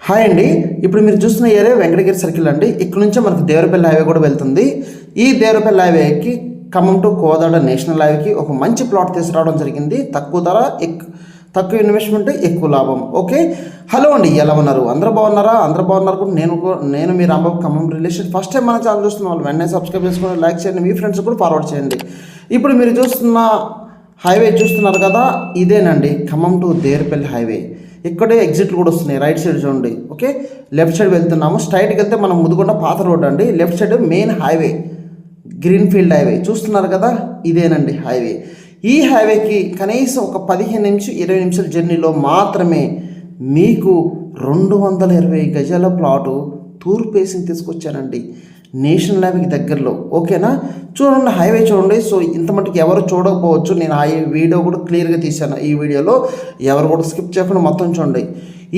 Hi అండి. ఇప్పుడు మీరు చూస్తున్న ఏరియా వెంకటగిరి సర్కిల్ అండి. ఇక్కడ నుంచి మనకు దేవరపల్లి హైవే కూడా వెళ్తుంది. ఈ దేవరపల్లి హైవేకి ఖమ్మం టు కోదాడ నేషనల్ హైవేకి ఒక మంచి ప్లాట్ తీసుకురావడం జరిగింది. తక్కువ ధర, తక్కువ ఇన్వెస్ట్మెంట్, ఎక్కువ లాభం. ఓకే, హలో అండి, ఎలా ఉన్నారు? అందరూ బాగున్నారా? అందరూ బాగున్నారు. నేను మీ Rambabu, Khammam relation. First time మన ఛానల్ చూస్తున్న వాళ్ళు వెంటనే సబ్స్క్రైబ్ చేసుకుని లైక్ చేయండి, మీ ఫ్రెండ్స్ కూడా ఫార్వర్డ్ చేయండి. ఇప్పుడు మీరు చూస్తున్న హైవే చూస్తున్నారు కదా, ఇదేనండి ఖమ్మం టు దేవరపల్లి హైవే. ఇక్కడే ఎగ్జిట్లు కూడా వస్తున్నాయి. రైట్ సైడ్ చూడండి. ఓకే, లెఫ్ట్ సైడ్ వెళ్తున్నాము. స్ట్రైట్కి వెళ్తే మనం ముదిగొండ పాత రోడ్ అండి. Left side main highway, green field highway చూస్తున్నారు కదా, ఇదేనండి హైవే. ఈ హైవేకి కనీసం ఒక 15-20 నిమిషాల జర్నీలో మాత్రమే మీకు 220 గజాల ప్లాటు తూర్పు ఫేసింగ్ తీసుకొచ్చానండి, నేషనల్ హైవేకి దగ్గరలో. ఓకేనా, చూడండి హైవే చూడండి. సో ఇంత మటుకు ఎవరు చూడకపోవచ్చు, నేను ఆ వీడియో కూడా క్లియర్గా తీశాను. ఈ వీడియోలో ఎవరు కూడా స్కిప్ చేయకుండా మొత్తం చూడండి.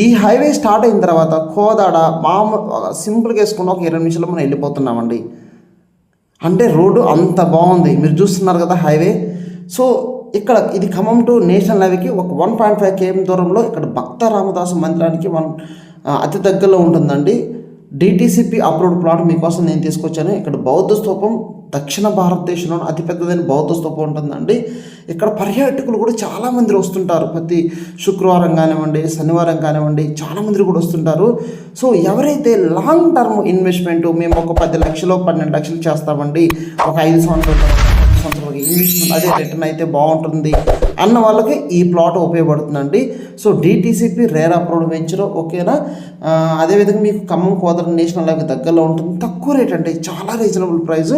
ఈ హైవే స్టార్ట్ అయిన తర్వాత కోదాడ మామూలు సింపుల్గా వేసుకున్న ఒక 20 నిమిషాల్లో మనం వెళ్ళిపోతున్నామండి. అంటే రోడ్డు అంత బాగుంది. మీరు చూస్తున్నారు కదా హైవే. సో ఇక్కడ ఇది ఖమ్మం టు నేషనల్ హైవేకి ఒక 1.5 km దూరంలో ఇక్కడ భక్త రామదాసు మందిరానికి అతి దగ్గరలో ఉంటుందండి. డిటిసిపి అప్రూవ్డ్ ప్లాట్ మీకోసం నేను తీసుకొచ్చాను. ఇక్కడ బౌద్ధ స్తూపం, దక్షిణ భారతదేశంలో అతిపెద్దదైన బౌద్ధ స్తూపం ఉంటుందండి. ఇక్కడ పర్యాటకులు కూడా చాలామంది వస్తుంటారు. ప్రతి శుక్రవారం కానివ్వండి, శనివారం కానివ్వండి, చాలామంది కూడా వస్తుంటారు. సో ఎవరైతే లాంగ్ టర్మ్ ఇన్వెస్ట్మెంట్, మేము ఒక 10 లక్షలు 12 లక్షలు చేస్తామండి, ఒక 5 సంవత్సరాలు ఇన్వెస్ట్మెంట్ అదే రిటర్న్ అయితే బాగుంటుంది అన్న వాళ్ళకి ఈ ప్లాట్ ఉపయోగపడుతుందండి. So DTCP rare approved venture. ఓకేనా, అదేవిధంగా మీకు ఖమ్మం కోదాడ నేషనల్ హైవే దగ్గరలో ఉంటుంది. తక్కువ రేట్ అంటే చాలా రీజనబుల్ ప్రైస్.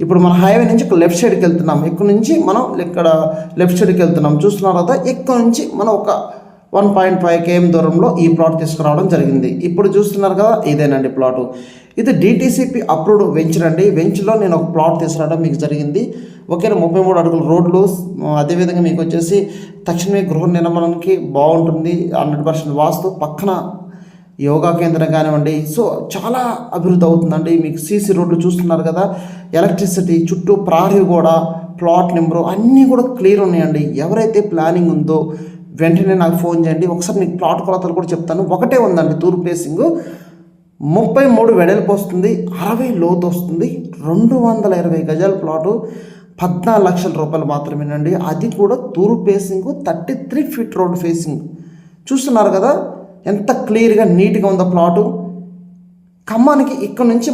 ఇప్పుడు మన హైవే నుంచి లెఫ్ట్ సైడ్కి వెళ్తున్నాం. ఇక్కడ నుంచి మనం ఇక్కడ లెఫ్ట్ సైడ్కి వెళ్తున్నాం. చూస్తున్నారు కదా, ఇక్కడ నుంచి మనం ఒక 1.5 km దూరంలో ఈ ప్లాట్ తీసుకురావడం జరిగింది. ఇప్పుడు చూస్తున్నారు కదా, ఇదేనండి ప్లాటు. ఇది డిటిసిపి అప్రూవ్డ్ వెంచర్ అండి. వెంచర్లో నేను ఒక ప్లాట్ తీసుకురావడం మీకు జరిగింది. ఓకేనా, 33 అడుగుల రోడ్లు. అదేవిధంగా మీకు వచ్చేసి తక్షణమే గృహ నిర్మాణానికి బాగుంటుంది. 100% వాస్తు, పక్కన యోగా కేంద్రం కానివ్వండి. సో చాలా అభివృద్ధి అవుతుందండి. మీకు సీసీ రోడ్లు చూస్తున్నారు కదా, ఎలక్ట్రిసిటీ, చుట్టూ ప్రహరీ కూడా, ప్లాట్ నెంబరు అన్నీ కూడా క్లియర్ ఉన్నాయండి. ఎవరైతే ప్లానింగ్ ఉందో వెంటనే నాకు ఫోన్ చేయండి. ఒకసారి మీకు ప్లాట్ కొలతలు కూడా చెప్తాను. ఒకటే ఉందండి తూర్పు ఫేసింగ్, 33 వెడల్పు వస్తుంది, 60 లోతు వస్తుంది, 220 గజాల ప్లాటు, 14 లక్షల రూపాయలు మాత్రమేనండి. అది కూడా తూర్పు ఫేసింగ్, 33 ఫీట్ రోడ్ ఫేసింగ్. చూస్తున్నారు కదా ఎంత క్లియర్గా నీట్గా ఉందో ప్లాటు. ఖమ్మానికి ఇక్కడ నుంచి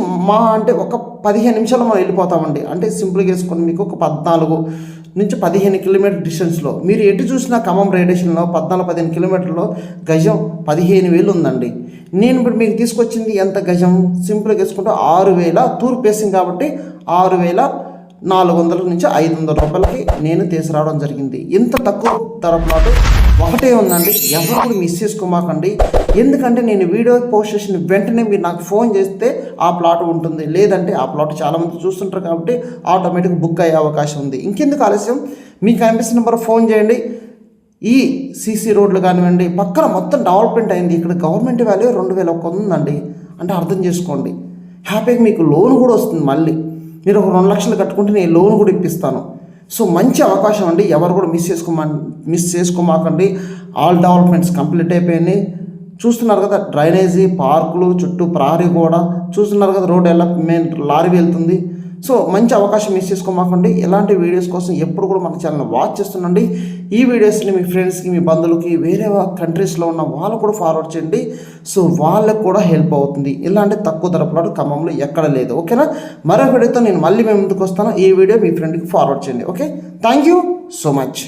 అంటే ఒక 15 నిమిషాలు మనం వెళ్ళిపోతామండి. అంటే సింపుల్గా వేసుకొని మీకు ఒక 14-15 కిలోమీటర్ డిస్టెన్స్లో. మీరు ఎటు చూసినా ఖమ్మం రేడియేషన్లో 14-15 కిలోమీటర్లో గజం 15,000 ఉందండి. నేను ఇప్పుడు మీకు తీసుకొచ్చింది ఎంత గజం, సింపుల్గా వేసుకుంటే 6,000 తూర్పు ఫేసింగ్ కాబట్టి 6,400 నుంచి 500 రూపాయలకి నేను తీసుకురావడం జరిగింది. ఇంత తక్కువ ధర ప్లాట్ ఒకటే ఉందండి. ఎవరు కూడా మిస్ చేసుకోమాకండి. ఎందుకంటే నేను వీడియో పోస్ట్ చేసిన వెంటనే మీరు నాకు ఫోన్ చేస్తే ఆ ప్లాట్ ఉంటుంది, లేదంటే ఆ ప్లాట్ చాలామంది చూస్తుంటారు కాబట్టి ఆటోమేటిక్ బుక్ అయ్యే అవకాశం ఉంది. ఇంకెందుకు ఆలస్యం, మీకు కనిపిస్తున్న నెంబర్ ఫోన్ చేయండి. ఈ సీసీ రోడ్లు కానివ్వండి, పక్కన మొత్తం డెవలప్మెంట్ అయింది. ఇక్కడ గవర్నమెంట్ వాల్యూ 2,100 ఉందండి. అంటే అర్థం చేసుకోండి. హ్యాపీగా మీకు లోన్ కూడా వస్తుంది. మళ్ళీ మీరు ఒక 2 లక్షలు కట్టుకుంటే నేను లోన్ కూడా ఇప్పిస్తాను. సో మంచి అవకాశం అండి. ఎవరు కూడా మిస్ చేసుకోమాకండి. ఆల్ డెవలప్మెంట్స్ కంప్లీట్ అయిపోయినాయి. చూస్తున్నారు కదా, డ్రైనేజీ, పార్కులు, చుట్టూ ప్రహరీ కూడా చూస్తున్నారు కదా, రోడ్ ఎలా మెయిన్ లారీ వెళ్తుంది. సో మంచి అవకాశం మిస్ చేసుకోమాకండి. ఇలాంటి వీడియోస్ కోసం ఎప్పుడు కూడా మన ఛానల్ వాచ్ చేస్తుండండి. ఈ వీడియోస్ని మీ ఫ్రెండ్స్కి, మీ బంధువులకి, వేరే కంట్రీస్లో ఉన్న వాళ్ళు కూడా ఫార్వర్డ్ చేయండి. సో వాళ్ళకు కూడా హెల్ప్ అవుతుంది. ఇలాంటి తక్కువ ధర ప్లాట్ ఖమ్మంలో ఎక్కడ లేదు. ఓకేనా, మరో వీడియోతో నేను మళ్ళీ మేము ముందుకు వస్తాను. ఈ వీడియో మీ ఫ్రెండ్కి ఫార్వర్డ్ చేయండి. Okay, thank you so much.